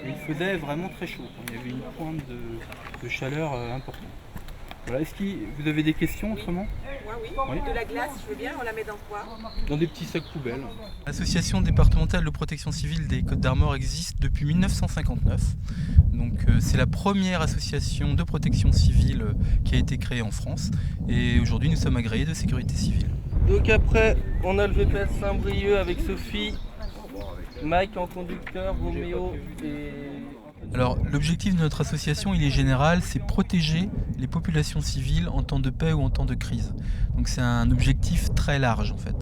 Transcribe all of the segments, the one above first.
Et il faisait vraiment très chaud. Il y avait une pointe de chaleur importante. Voilà. Est-ce que vous avez des questions autrement? Oui. De la glace, je veux bien, on la met dans quoi? Dans des petits sacs poubelles. L'association départementale de protection civile des Côtes-d'Armor existe depuis 1959. Donc c'est la première association de protection civile qui a été créée en France. Et aujourd'hui nous sommes agréés de sécurité civile. Donc après, on a le VPS Saint-Brieuc avec Sophie, Mike en conducteur, Roméo et... Alors l'objectif de notre association, il est général, c'est protéger les populations civiles en temps de paix ou en temps de crise. Donc c'est un objectif très large en fait.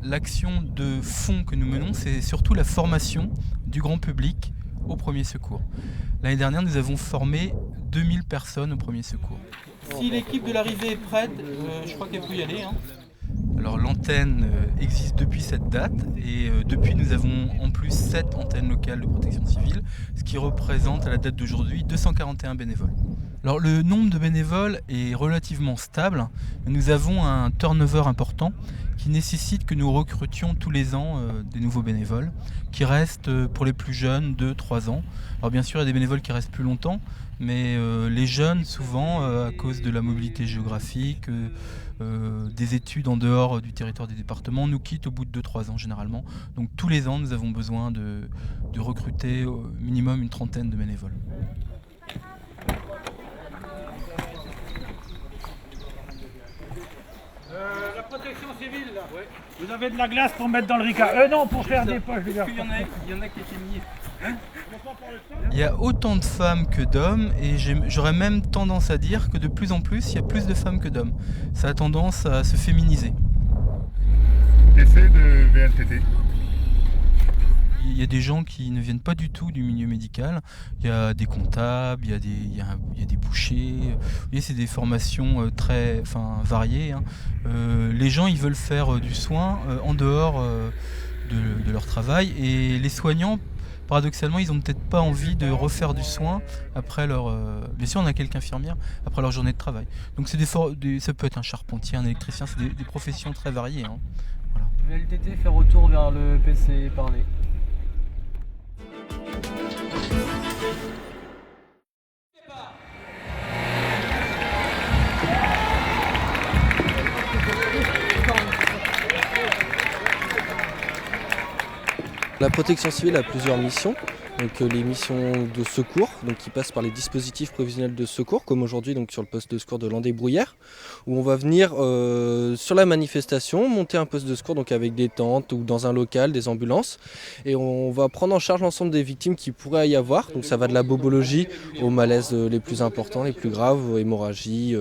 L'action de fond que nous menons, c'est surtout la formation du grand public au premier secours. L'année dernière, nous avons formé 2000 personnes au premier secours. Si l'équipe de l'arrivée est prête, je crois qu'elle peut y aller. Alors l'antenne existe depuis cette date et depuis nous avons en plus 7 antennes locales de protection civile, ce qui représente à la date d'aujourd'hui 241 bénévoles. Alors le nombre de bénévoles est relativement stable, mais nous avons un turnover important qui nécessite que nous recrutions tous les ans des nouveaux bénévoles qui restent pour les plus jeunes 2-3 ans. Alors bien sûr il y a des bénévoles qui restent plus longtemps, mais les jeunes souvent à cause de la mobilité géographique, des études en dehors du territoire des départements nous quittent au bout de 2-3 ans généralement. Donc tous les ans nous avons besoin de recruter au minimum une trentaine de bénévoles. La protection civile là, ouais. Vous avez de la glace pour mettre dans le ricard. Non, pour faire des poches, les gars. Il y en a qui étaient mis. Il y a autant de femmes que d'hommes et j'aurais même tendance à dire que de plus en plus, il y a plus de femmes que d'hommes. Ça a tendance à se féminiser. Essai de VLTT. Il y a des gens qui ne viennent pas du tout du milieu médical. Il y a des comptables, il y a des bouchers. Vous voyez, c'est des formations très variées. Les gens, ils veulent faire du soin en dehors de leur travail. Et les soignants, paradoxalement, ils n'ont peut-être pas envie de refaire du soin après leur... Bien sûr, on a quelques infirmières après leur journée de travail. Donc ça peut être un charpentier, un électricien, c'est des professions très variées. Voilà. VLTT, faire retour vers le PC, parler. La protection civile a plusieurs missions. Donc les missions de secours, donc qui passent par les dispositifs prévisionnels de secours, comme aujourd'hui donc sur le poste de secours de Landais-Brouillères, où on va venir sur la manifestation, monter un poste de secours donc avec des tentes ou dans un local, des ambulances, et on va prendre en charge l'ensemble des victimes qui pourraient y avoir. Donc ça va de la bobologie aux malaises les plus importants, les plus graves, hémorragie.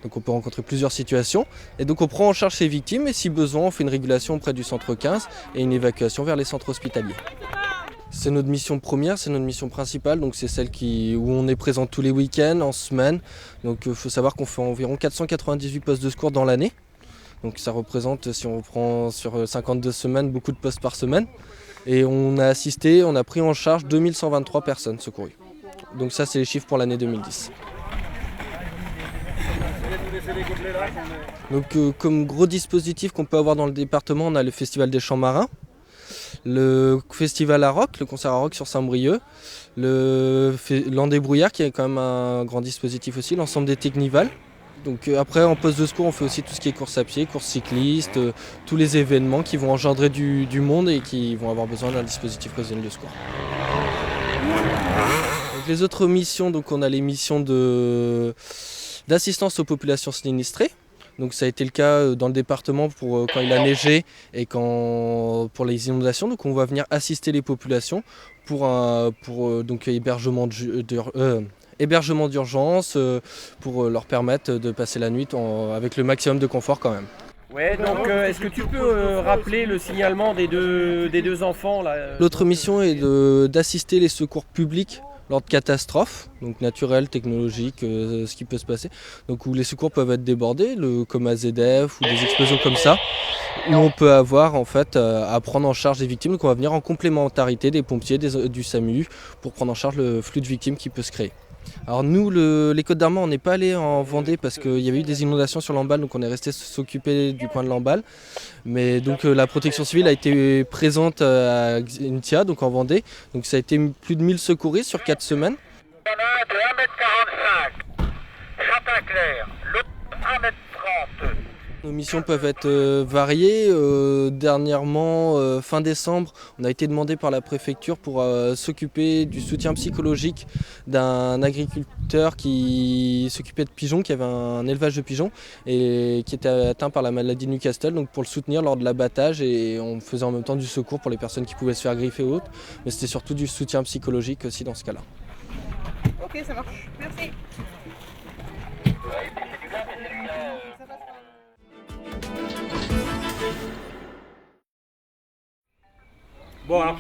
Donc on peut rencontrer plusieurs situations et donc on prend en charge ces victimes et si besoin on fait une régulation auprès du centre 15 et une évacuation vers les centres hospitaliers. C'est notre mission première, c'est notre mission principale, donc c'est celle où on est présent tous les week-ends, en semaine. Donc il faut savoir qu'on fait environ 498 postes de secours dans l'année. Donc ça représente, si on prend sur 52 semaines, beaucoup de postes par semaine. Et on a pris en charge 2123 personnes secourues. Donc ça c'est les chiffres pour l'année 2010. Donc comme gros dispositif qu'on peut avoir dans le département, on a le Festival des Champs Marins, le Festival à Rock, le concert à Rock sur Saint-Brieuc, le Landais-Brouillères qui est quand même un grand dispositif aussi, l'ensemble des Technivals. Donc après en poste de secours on fait aussi tout ce qui est course à pied, course cycliste, tous les événements qui vont engendrer du monde et qui vont avoir besoin d'un dispositif prévisionnel de secours. Donc, les autres missions, donc on a les missions d'assistance aux populations sinistrées. Donc ça a été le cas dans le département pour quand il a neigé et pour les inondations. Donc on va venir assister les populations pour donc hébergement d'urgence, pour leur permettre de passer la nuit avec le maximum de confort quand même. Ouais, donc est-ce que tu peux rappeler le signalement des deux enfants là L'autre mission est d'assister les secours publics lors de catastrophes, donc naturelles, technologiques, ce qui peut se passer, donc où les secours peuvent être débordés, comme AZF ou des explosions comme ça, où on peut avoir en fait à prendre en charge des victimes. Donc on va venir en complémentarité des pompiers, du SAMU, pour prendre en charge le flux de victimes qui peut se créer. Alors nous, les Côtes d'Armor, on n'est pas allé en Vendée parce qu'il y avait eu des inondations sur Lamballe, donc on est resté s'occuper du coin de Lamballe. Mais donc la protection civile a été présente à Xintia, donc en Vendée. Donc ça a été plus de 1000 secouristes sur 4 semaines. Il y en a un de 1,45 m, Chantin-Clair, l'autre 1,30 m. Nos missions peuvent être variées. Dernièrement, fin décembre, on a été demandé par la préfecture pour s'occuper du soutien psychologique d'un agriculteur qui s'occupait de pigeons, qui avait un élevage de pigeons et qui était atteint par la maladie de Newcastle, donc pour le soutenir lors de l'abattage, et on faisait en même temps du secours pour les personnes qui pouvaient se faire griffer ou autres, mais c'était surtout du soutien psychologique aussi dans ce cas-là. Ok, ça marche. Merci. Bon, alors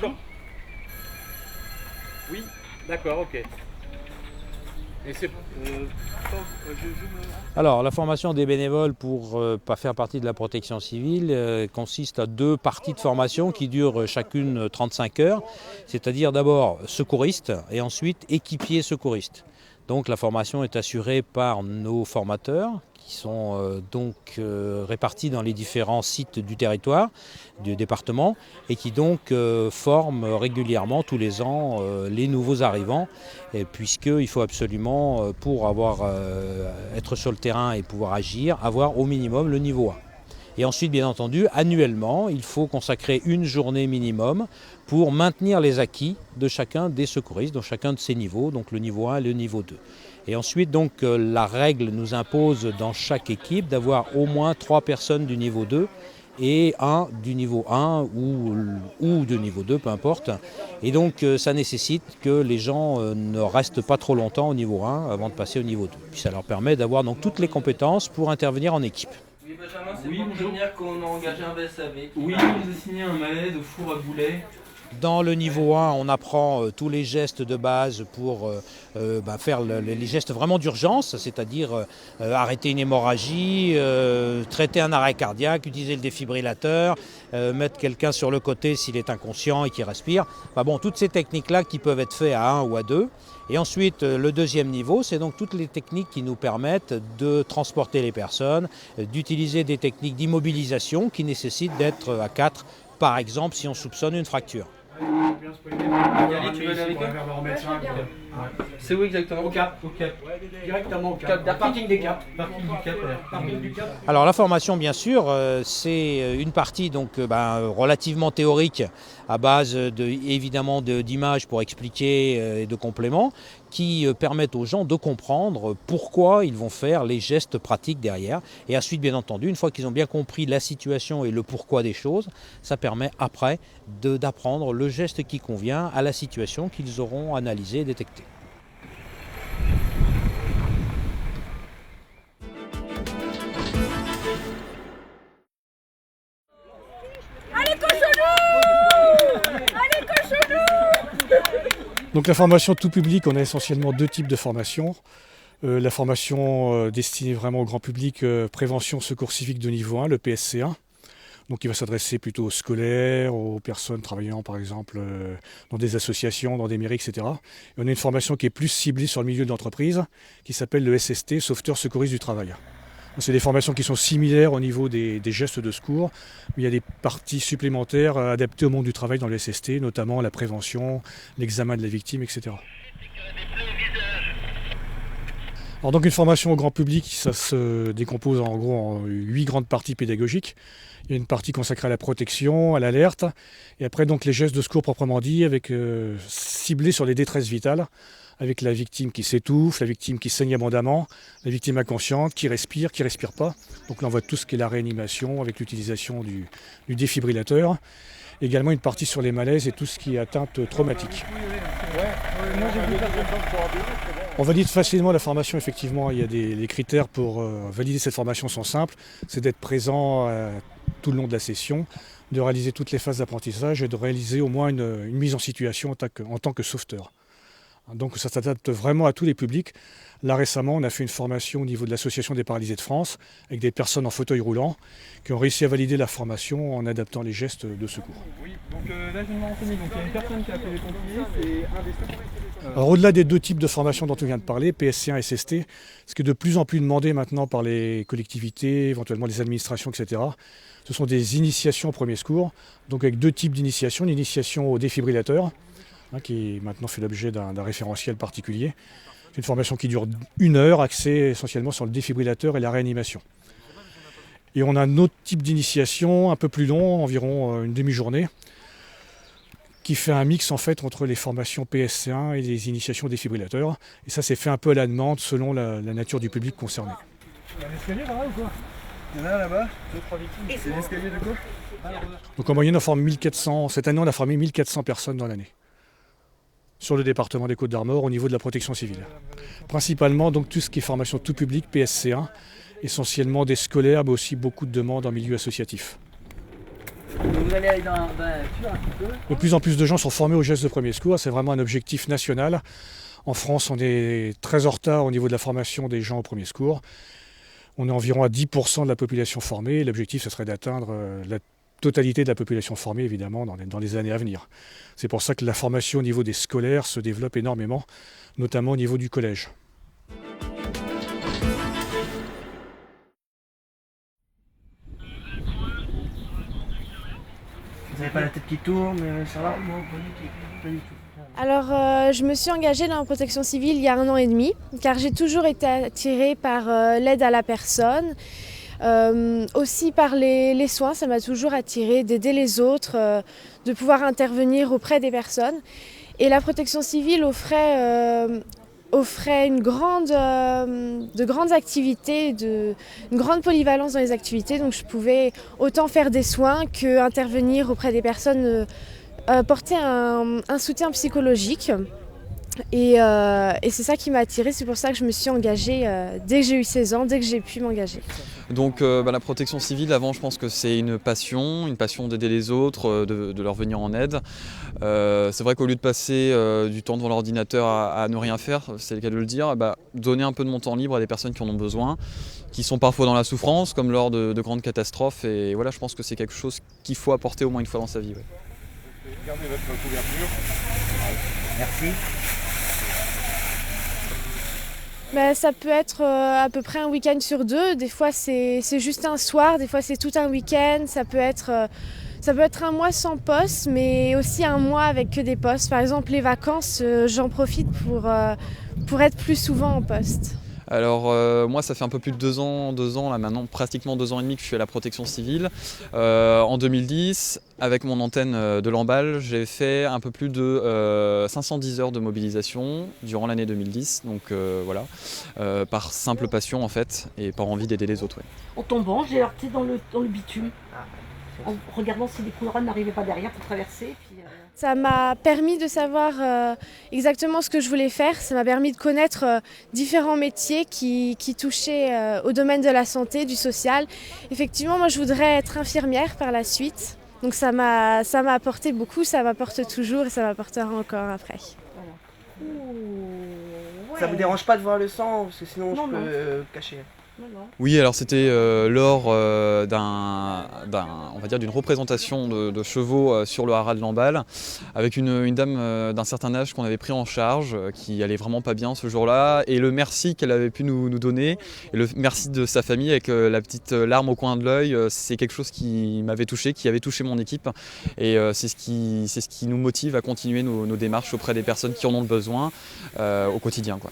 oui, d'accord, ok. Et c'est Alors, la formation des bénévoles pour pas faire partie de la protection civile consiste à 2 parties de formation qui durent chacune 35 heures, c'est-à-dire d'abord secouriste et ensuite équipier secouriste. Donc la formation est assurée par nos formateurs qui sont répartis dans les différents sites du territoire, du département, et qui donc forment régulièrement tous les ans les nouveaux arrivants, puisqu'il faut absolument, pour être sur le terrain et pouvoir agir, avoir au minimum le niveau 1. Et ensuite, bien entendu, annuellement, il faut consacrer une journée minimum pour maintenir les acquis de chacun des secouristes, dans chacun de ces niveaux, donc le niveau 1 et le niveau 2. Et ensuite, donc, la règle nous impose dans chaque équipe d'avoir au moins 3 personnes du niveau 2 et un du niveau 1 ou de niveau 2, peu importe. Et donc, ça nécessite que les gens ne restent pas trop longtemps au niveau 1 avant de passer au niveau 2. Puis ça leur permet d'avoir donc toutes les compétences pour intervenir en équipe. Oui, Benjamin, c'est pour nous dire qu'on a engagé un VSAV. Oui, il nous a signé un malaise au four à boulet. Dans le niveau 1, on apprend tous les gestes de base pour faire les gestes vraiment d'urgence, c'est-à-dire arrêter une hémorragie, traiter un arrêt cardiaque, utiliser le défibrillateur, mettre quelqu'un sur le côté s'il est inconscient et qu'il respire. Enfin bon, toutes ces techniques-là qui peuvent être faites à 1 ou à 2. Et ensuite, le deuxième niveau, c'est donc toutes les techniques qui nous permettent de transporter les personnes, d'utiliser des techniques d'immobilisation qui nécessitent d'être à 4, par exemple si on soupçonne une fracture. Yannick, tu veux aller avec eux? C'est où exactement? Au Cap. directement au Cap. Parking des Caps. Parking du Cap. Alors la formation, bien sûr, c'est une partie donc relativement théorique à base évidemment d'images pour expliquer et de compléments qui permettent aux gens de comprendre pourquoi ils vont faire les gestes pratiques derrière. Et ensuite, bien entendu, une fois qu'ils ont bien compris la situation et le pourquoi des choses, ça permet après d'apprendre le geste qui convient à la situation qu'ils auront analysée et détectée. Donc la formation tout public, on a essentiellement 2 types de formations. La formation destinée vraiment au grand public, prévention secours civique de niveau 1, le PSC1. Donc il va s'adresser plutôt aux scolaires, aux personnes travaillant par exemple dans des associations, dans des mairies, etc. Et on a une formation qui est plus ciblée sur le milieu de l'entreprise, qui s'appelle le SST, sauveteur secouriste du travail. C'est des formations qui sont similaires au niveau des gestes de secours, mais il y a des parties supplémentaires adaptées au monde du travail dans le SST, notamment la prévention, l'examen de la victime, etc. Alors donc une formation au grand public, ça se décompose en gros en 8 grandes parties pédagogiques. Il y a une partie consacrée à la protection, à l'alerte, et après donc les gestes de secours proprement dit, avec ciblés sur les détresses vitales, avec la victime qui s'étouffe, la victime qui saigne abondamment, la victime inconsciente, qui respire pas. Donc là on voit tout ce qui est la réanimation avec l'utilisation du défibrillateur. Également une partie sur les malaises et tout ce qui est atteinte traumatique. On valide facilement la formation, effectivement, il y a les critères pour valider cette formation sont simples, c'est d'être présent tout le long de la session, de réaliser toutes les phases d'apprentissage et de réaliser au moins une mise en situation en tant que sauveteur. Donc ça s'adapte vraiment à tous les publics. Là récemment, on a fait une formation au niveau de l'Association des paralysés de France avec des personnes en fauteuil roulant qui ont réussi à valider la formation en adaptant les gestes de secours. Oui, donc là je vais me renseigner. Donc il y a une personne qui a appelé les pompiers, c'est un des secouristes. Alors au-delà des deux types de formations dont on vient de parler, PSC1 et SST, ce qui est de plus en plus demandé maintenant par les collectivités, éventuellement les administrations, etc., ce sont des initiations aux premiers secours, donc avec deux types d'initiations. Une initiation au défibrillateur, qui maintenant fait l'objet d'un référentiel particulier. C'est une formation qui dure 1 heure, axée essentiellement sur le défibrillateur et la réanimation. Et on a un autre type d'initiation, un peu plus long, environ une demi-journée, qui fait un mix en fait entre les formations PSC1 et les initiations au défibrillateur. Et ça, c'est fait un peu à la demande selon la nature du public concerné. Il y a un escalier là ou quoi? Il y en a un là-bas, 2-3 victimes. C'est l'escalier de quoi? Donc en moyenne, on forme 1400. Cette année, on a formé 1400 personnes dans l'année, sur le département des Côtes-d'Armor au niveau de la protection civile. Principalement donc tout ce qui est formation tout public, PSC1, essentiellement des scolaires, mais aussi beaucoup de demandes en milieu associatif. Vous allez aller dans la nature un petit peu. De plus en plus de gens sont formés aux gestes de premier secours, c'est vraiment un objectif national. En France, on est très en retard au niveau de la formation des gens au premier secours. On est environ à 10% de la population formée. L'objectif, ce serait d'atteindre la totalité de la population formée, évidemment, dans les années à venir. C'est pour ça que la formation au niveau des scolaires se développe énormément, notamment au niveau du collège. Vous n'avez pas la tête qui tourne, ça va? Non, pas du tout. Alors, je me suis engagée dans la protection civile il y a 1 an et demi, car j'ai toujours été attirée par l'aide à la personne, aussi par les soins. Ça m'a toujours attirée d'aider les autres, de pouvoir intervenir auprès des personnes. Et la protection civile offrait de grandes activités, une grande polyvalence dans les activités. Donc je pouvais autant faire des soins qu'intervenir auprès des personnes, porter un soutien psychologique. Et c'est ça qui m'a attirée, c'est pour ça que je me suis engagée dès que j'ai eu 16 ans, dès que j'ai pu m'engager. Donc la protection civile, avant je pense que c'est une passion d'aider les autres, de leur venir en aide. C'est vrai qu'au lieu de passer du temps devant l'ordinateur à ne rien faire, c'est le cas de le dire, donner un peu de mon temps libre à des personnes qui en ont besoin, qui sont parfois dans la souffrance, comme lors de grandes catastrophes. Et voilà, je pense que c'est quelque chose qu'il faut apporter au moins une fois dans sa vie. Ouais. Gardez votre couverture. Merci. Ça peut être à peu près un week-end sur 2. Des fois c'est juste un soir, des fois c'est tout un week-end. Ça peut être un mois sans poste, mais aussi un mois avec que des postes. Par exemple, les vacances, j'en profite pour être plus souvent en poste. Alors moi ça fait un peu plus de 2 ans là maintenant, pratiquement 2 ans et demi que je suis à la protection civile. En 2010, avec mon antenne de Lamballe, j'ai fait un peu plus de 510 heures de mobilisation durant l'année 2010. Donc voilà, par simple passion en fait, et par envie d'aider les autres. Ouais. En tombant, j'ai heurté dans le bitume, en regardant si les couloirs n'arrivaient pas derrière pour traverser. Ça m'a permis de savoir exactement ce que je voulais faire. Ça m'a permis de connaître différents métiers qui touchaient au domaine de la santé, du social. Effectivement, moi je voudrais être infirmière par la suite. Donc ça m'a apporté beaucoup, ça m'apporte toujours et ça m'apportera encore après. Voilà. Ça vous dérange pas de voir le sang, parce que sinon je peux cacher. Oui, alors c'était lors d'une représentation de chevaux sur le haras de Lamballe, avec une dame d'un certain âge qu'on avait pris en charge, qui allait vraiment pas bien ce jour-là, et le merci qu'elle avait pu nous donner, et le merci de sa famille avec la petite larme au coin de l'œil, c'est quelque chose qui m'avait touché, qui avait touché mon équipe, et c'est ce qui nous motive à continuer nos démarches auprès des personnes qui en ont besoin au quotidien, quoi.